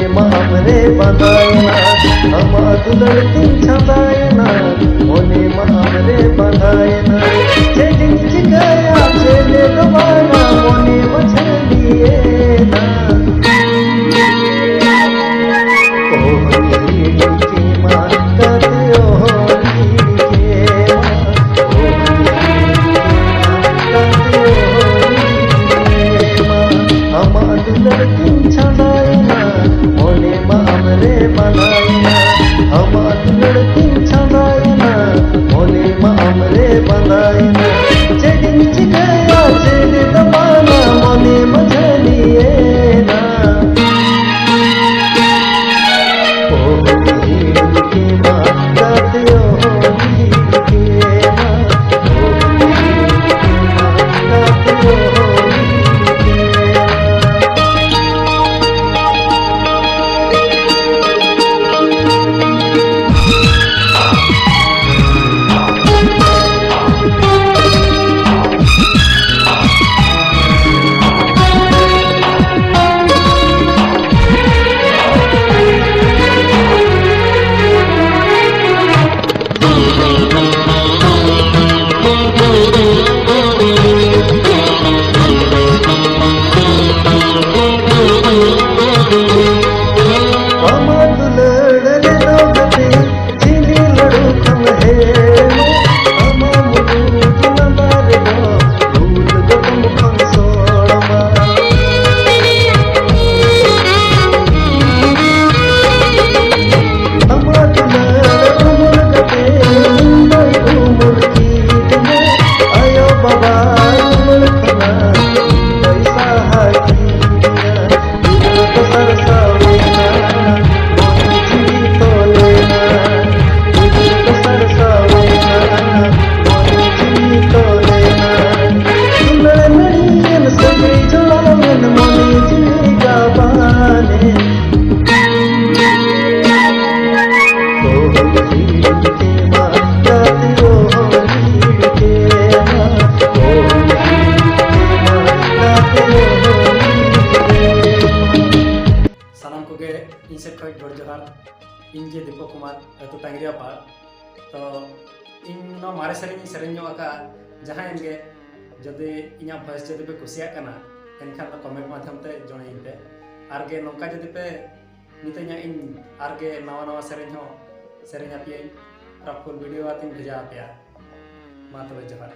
मोने मामरे बंधायना अमा दुलड़ तीन छंदायना मोने मामरे बंधायना चेडिंग चिकाया चेले दबाना मोने मछलिए ना इन सेट खज गड़ जोहार इन जे दीपक कुमार अतु टांगरिया पाड़ तो इन मारे सेरें सेरें जहाँ गे जदि इन भॉइस जदि पे कुसिया कना एनखान कमेंट माध्यम ते जणे पे आर गे नौका जदि पे नितेኛ इन आर गे नवा नवा सेरें हो सेरें पे फुल वीडियो आतिन भेजा पे मा तबे जोहार।